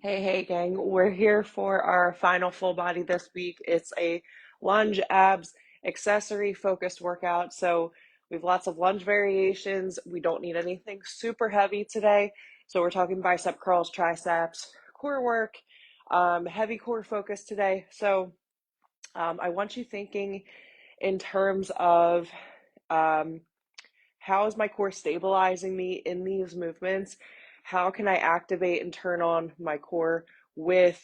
Hey, gang. We're here for our final full body this week. It's a lunge abs accessory focused workout. So we have lots of lunge variations. We don't need anything super heavy today. So we're talking bicep curls, triceps, core work, heavy core focus today. So I want you thinking in terms of um, how is my core stabilizing me in these movements? How can I activate and turn on my core with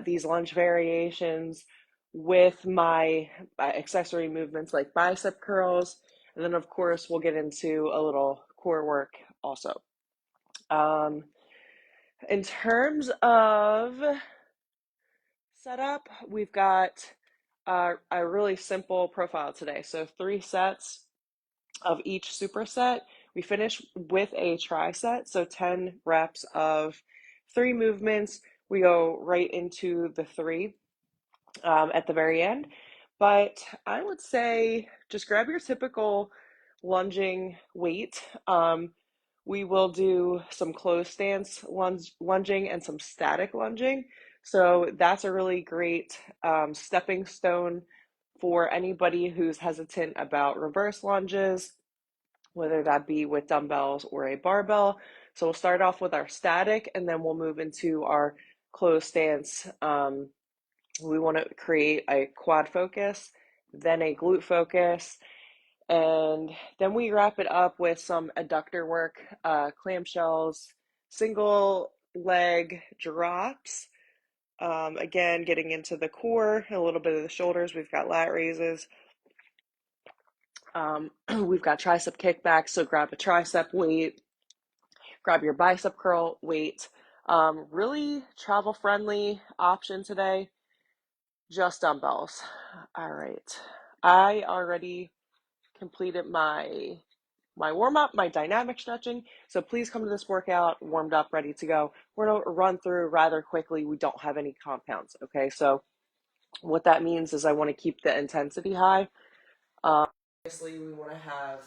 these lunge variations, with my accessory movements like bicep curls? And then, of course, we'll get into a little core work also. Um, in terms of setup, we've got a really simple profile today. So 3 sets of each superset. We finish with a triset, so 10 reps of 3 movements. We go right into the 3 at the very end. But I would say just grab your typical lunging weight. We will do some closed stance lunging and some static lunging. So that's a really great stepping stone for anybody who's hesitant about reverse lunges, whether that be with dumbbells or a barbell. So we'll start off with our static and then we'll move into our closed stance. We want to create a quad focus, then a glute focus, and then we wrap it up with some adductor work, clamshells, single leg drops. Again, getting into the core, a little bit of the shoulders. We've got lat raises. We've got tricep kickbacks, so grab a tricep weight, grab your bicep curl weight. Really travel friendly option today, just dumbbells. All right. I already completed my warm up, my dynamic stretching. So please come to this workout warmed up, ready to go. We're going to run through rather quickly. We don't have any compounds. Okay. So what that means is I want to keep the intensity high. Obviously, we want to have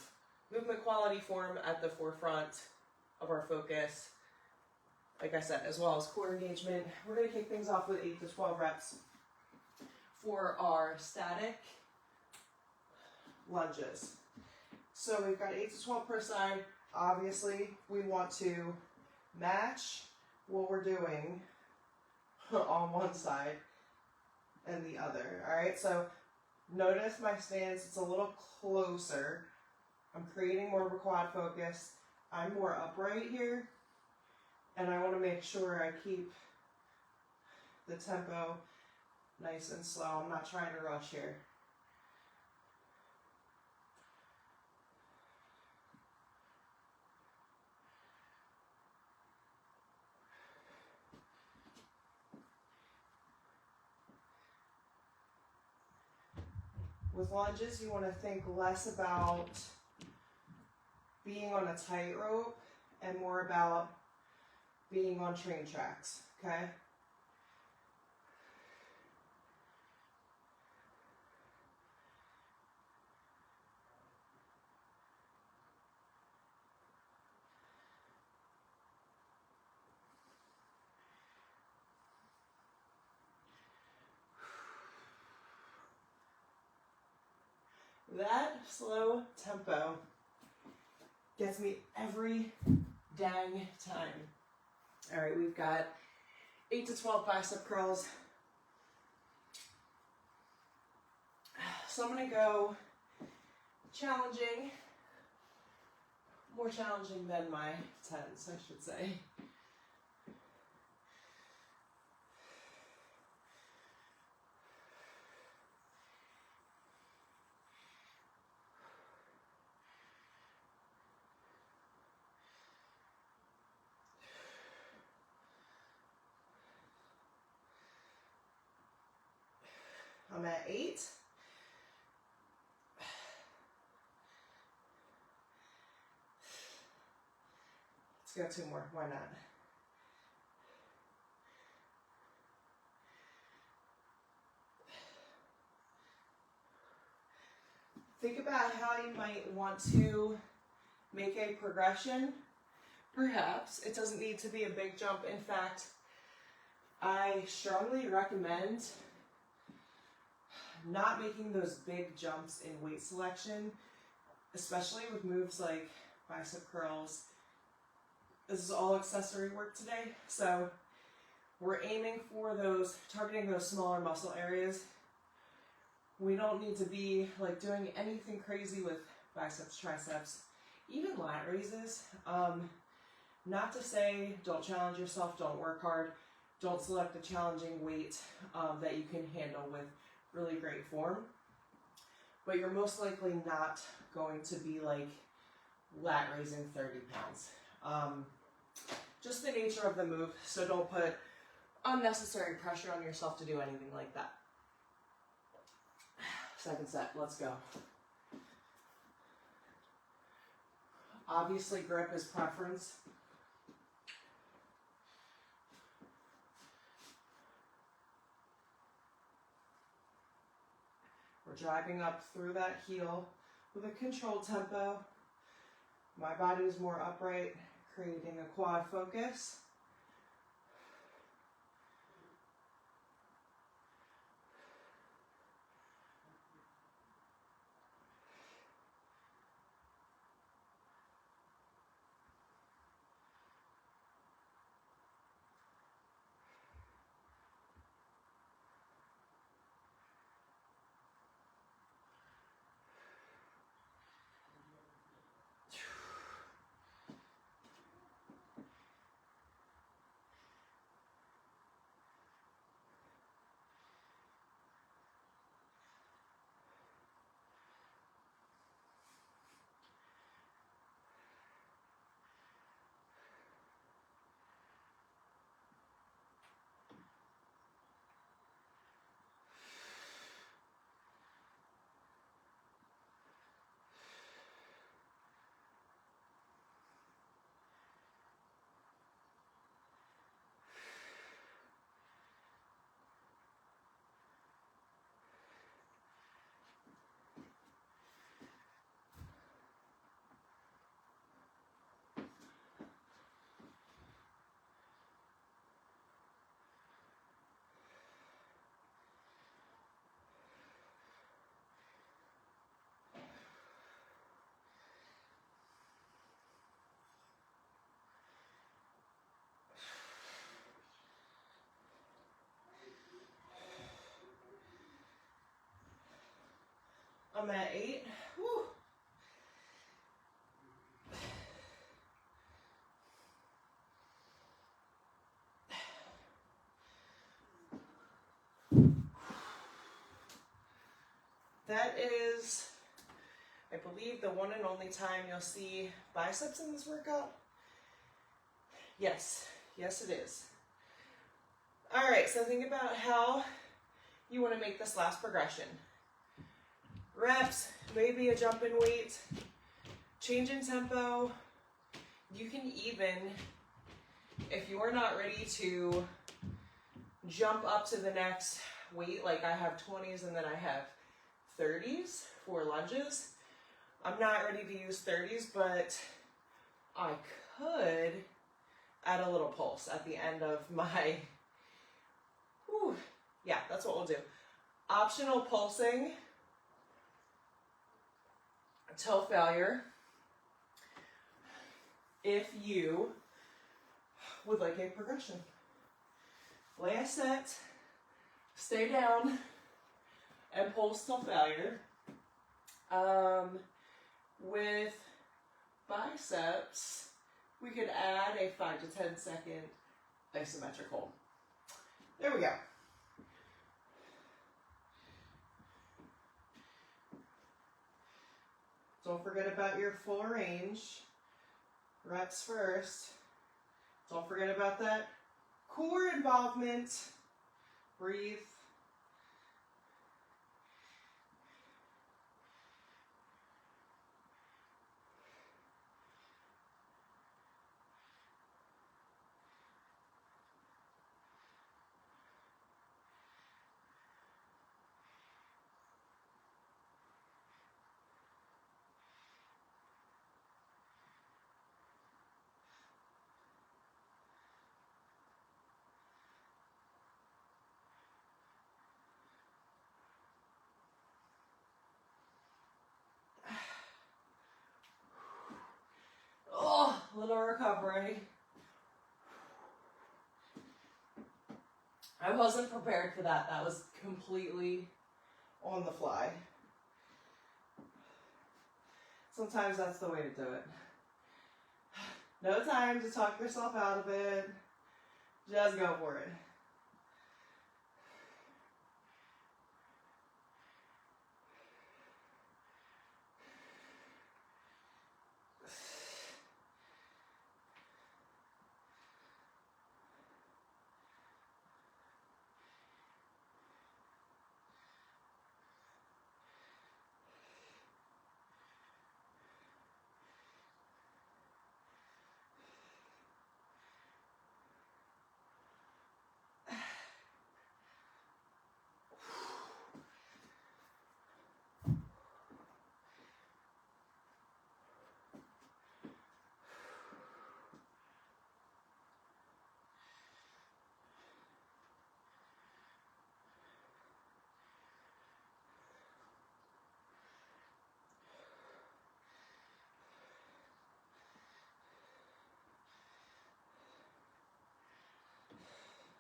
movement quality form at the forefront of our focus. Like I said, as well as core engagement. We're going to kick things off with 8 to 12 reps for our static lunges. So we've got 8 to 12 per side. Obviously, we want to match what we're doing on one side and the other. All right, so notice my stance, it's a little closer. I'm creating more of a quad focus. I'm more upright here, and I want to make sure I keep the tempo nice and slow. I'm not trying to rush here. With lunges, you want to think less about being on a tightrope and more about being on train tracks, okay? That slow tempo gets me every dang time. All right, we've got 8 to 12 bicep curls. So I'm gonna go challenging, more challenging than my 10s, I should say. I'm at 8. Let's go 2 more, why not? Think about how you might want to make a progression. Perhaps it doesn't need to be a big jump. In fact, I strongly recommend not making those big jumps in weight selection, especially with moves like bicep curls. This is all accessory work today, so we're aiming for targeting those smaller muscle areas. We don't need to be like doing anything crazy with biceps, triceps, even lat raises. Not to say don't challenge yourself, don't work hard, don't select a challenging weight that you can handle with really great form, but you're most likely not going to be like lat raising 30 pounds. Just the nature of the move, so don't put unnecessary pressure on yourself to do anything like that. Second set, let's go. Obviously, grip is preference. We're driving up through that heel with a controlled tempo. My body is more upright, creating a quad focus. I'm at 8. Whew. That is, I believe, the one and only time you'll see biceps in this workout. Yes, yes it is. All right, so think about how you want to make this last progression. Reps, maybe a jump in weight, change in tempo. You can even, if you're not ready to jump up to the next weight, like I have 20s and then I have 30s for lunges. I'm not ready to use 30s, but I could add a little pulse at the end of my, yeah, that's what we'll do. Optional pulsing till failure. If you would like a progression. Last set, stay down, and pulse till failure. With biceps, we could add a 5 to 10 second isometric hold. There we go. Don't forget about your full range. Reps first. Don't forget about that core involvement. Breathe. A little recovery. I wasn't prepared for that. That was completely on the fly. Sometimes that's the way to do it. No time to talk yourself out of it. Just go for it.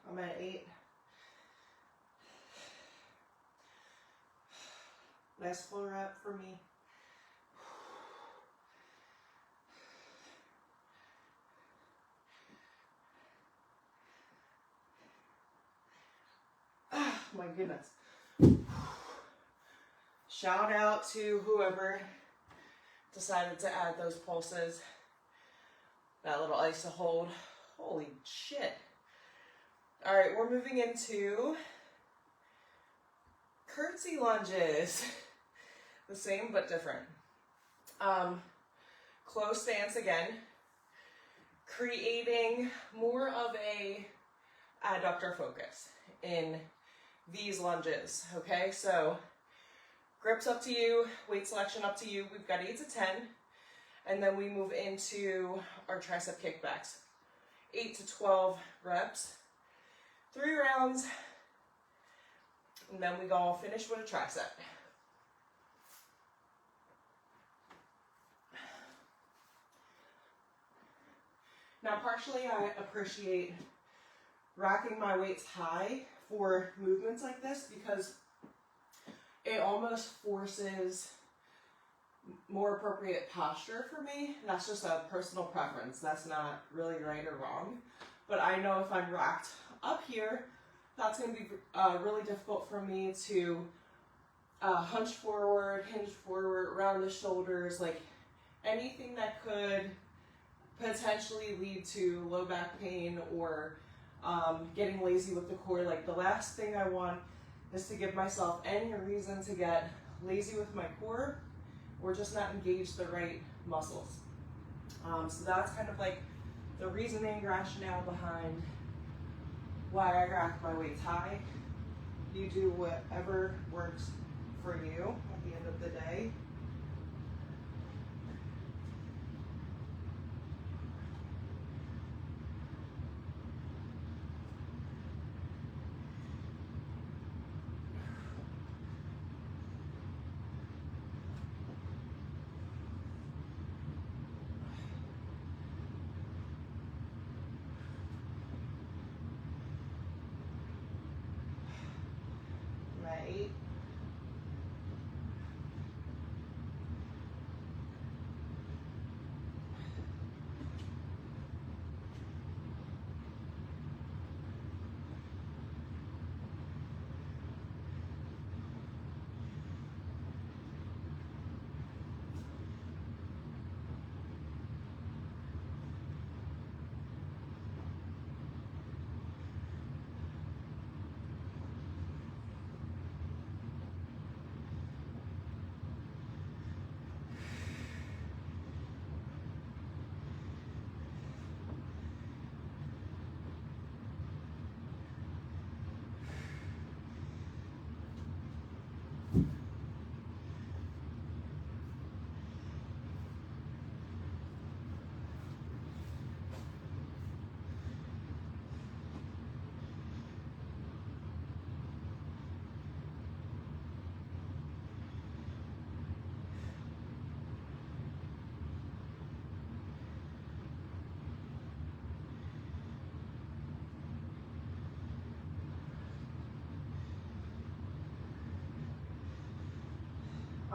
I'm at 8. Nice full rep for me. My goodness. Shout out to whoever decided to add those pulses. That little ice to hold. Holy shit. All right, we're moving into curtsy lunges. The same but different. Close stance again. Creating more of a adductor focus in these lunges, okay? So grips up to you, weight selection up to you. We've got 8 to 10, and then we move into our tricep kickbacks. 8 to 12 reps, 3 rounds, and then we go finish with a tricep. Now, partially I appreciate racking my weights high for movements like this because it almost forces more appropriate posture for me. That's just a personal preference. That's not really right or wrong. But I know if I'm racked up here, that's going to be really difficult for me to hunch forward, hinge forward, round the shoulders, like anything that could potentially lead to low back pain or getting lazy with the core. Like the last thing I want is to give myself any reason to get lazy with my core or just not engage the right muscles. So that's kind of like the reasoning, rationale behind why I rack my weights high. You do whatever works for you at the end of the day. I'm at 8.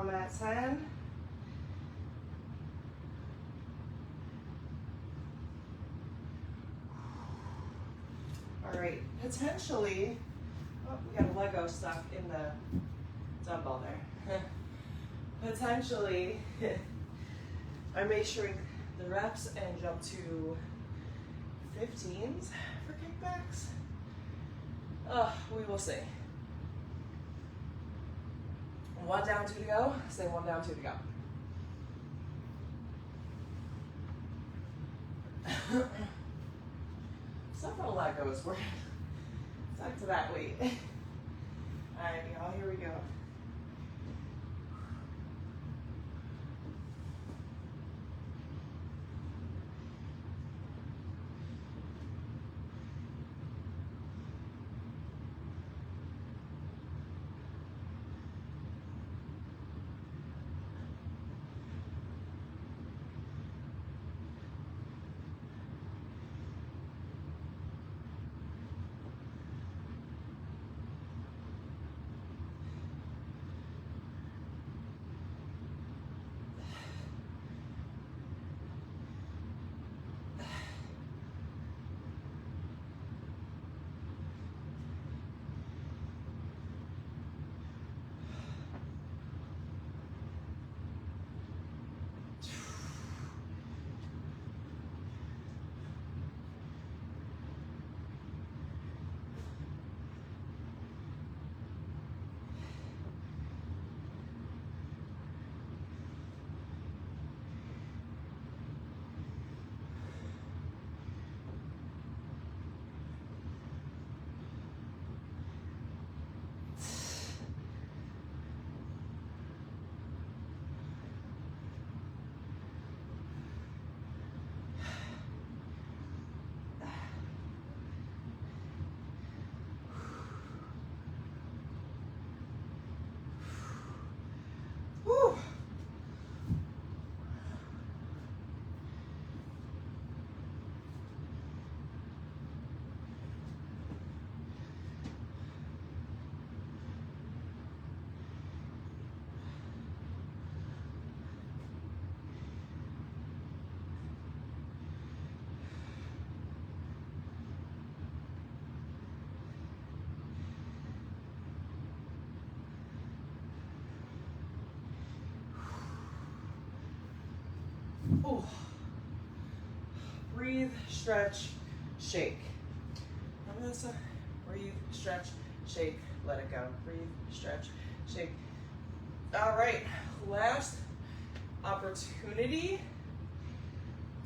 I'm at 10. All right, potentially, oh, we got a Lego stuck in the dumbbell there. Potentially, I may shrink the reps and jump to 15s for kickbacks. We will see. 1 down, 2 to go. Say 1 down, 2 to go. Several Legos. We're stuck to that weight. All right, y'all, here we go. Whew. Ooh. Breathe, stretch, shake. Remember this? Breathe, stretch, shake, let it go. Breathe, stretch, shake. All right, last opportunity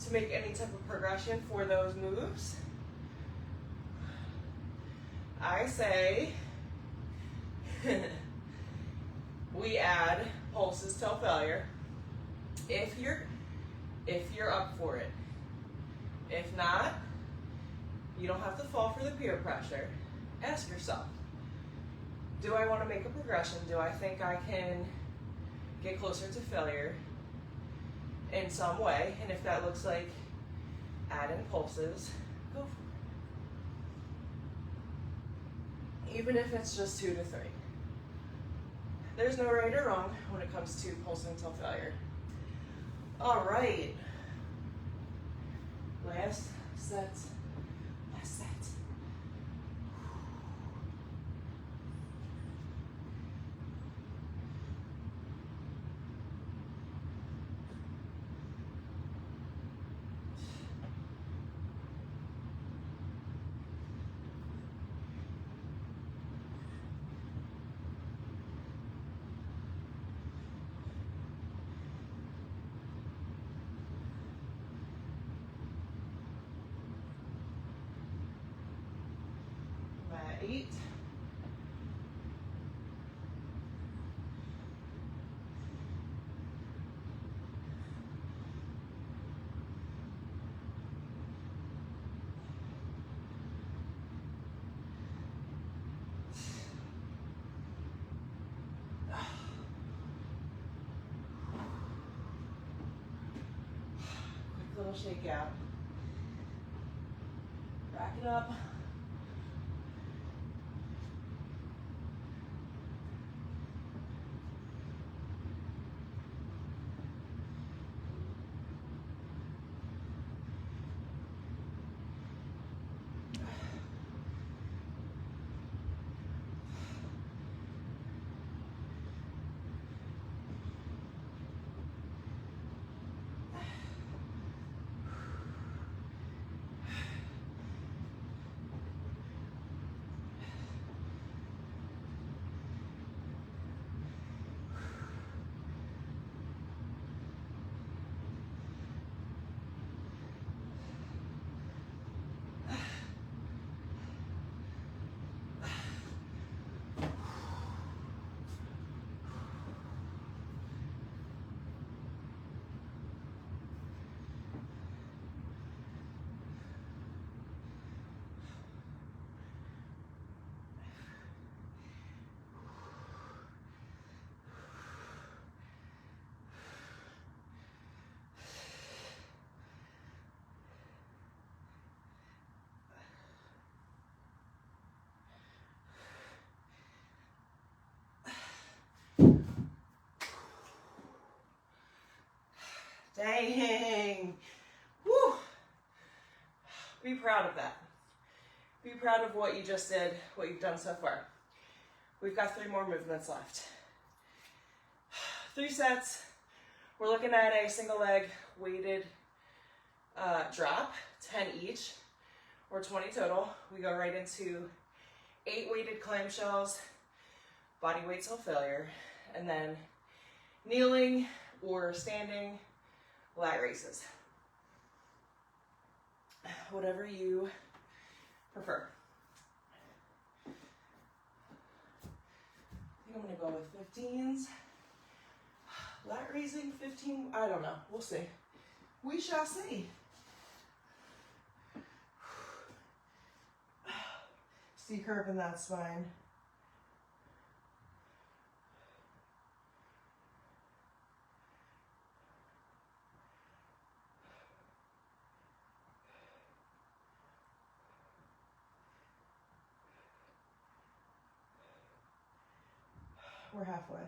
to make any type of progression for those moves. I say we add pulses till failure if you're up for it. If not, you don't have to fall for the peer pressure. Ask yourself, do I want to make a progression? Do I think I can get closer to failure in some way? And if that looks like adding pulses, go for it. Even if it's just 2 to 3. There's no right or wrong when it comes to pulsing till failure. All right. Last set. Last set. Mat 8. Quick little shake out. Rack it up. Be proud of that. Be proud of what you just did, what you've done so far. We've got 3 more movements left. 3 sets. We're looking at a single leg weighted drop, 10 each, or 20 total. We go right into 8 weighted clamshells, body weight till failure, and then kneeling or standing lat raises. Whatever you prefer. I think I'm gonna go with 15s. Lat raising, 15, I don't know, we'll see. We shall see. See curve in that spine. We're halfway.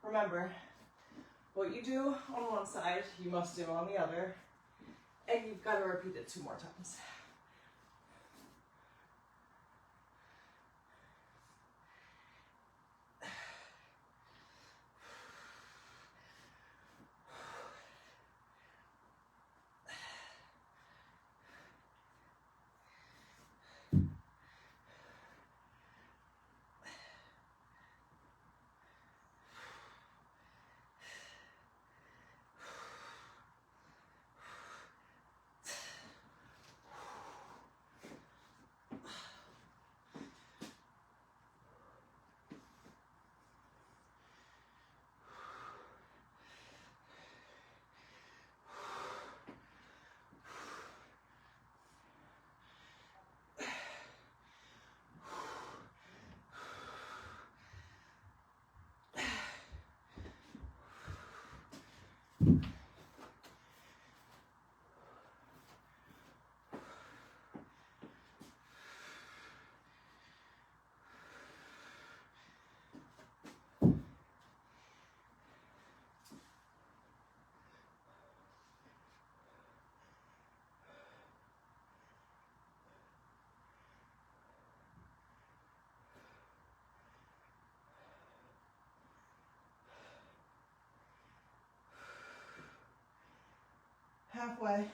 Remember, what you do on one side, you must do on the other, and you've got to repeat it 2 more times. Halfway.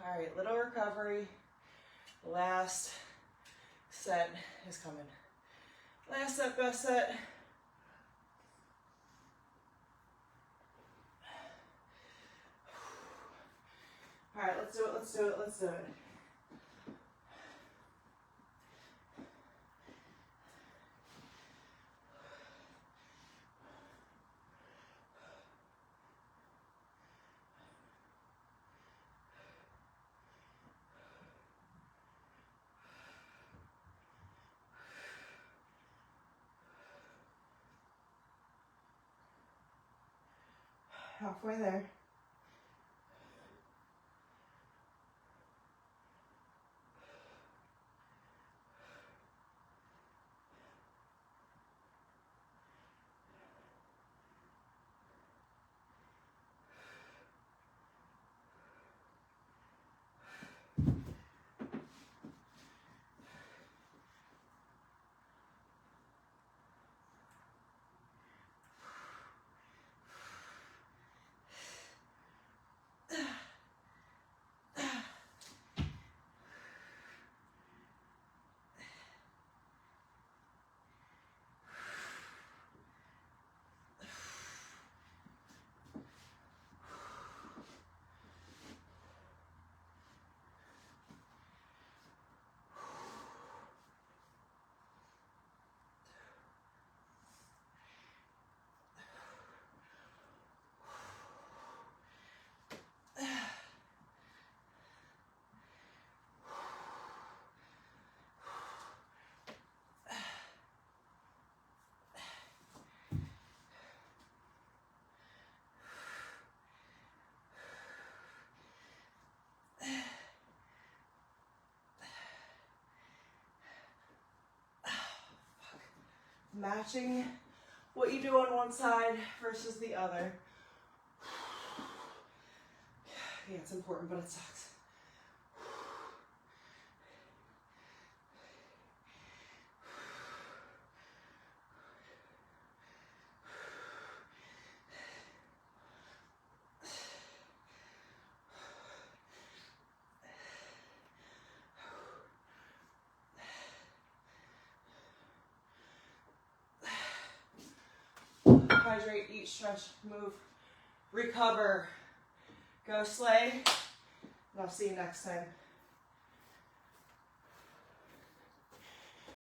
All right, little recovery. Last set is coming. Last set, best set. All right, let's do it, let's do it, let's do it. Halfway there. Matching what you do on one side versus the other. Yeah, it's important, but it sucks. Hydrate, eat, stretch, move, recover. Go slay, and I'll see you next time.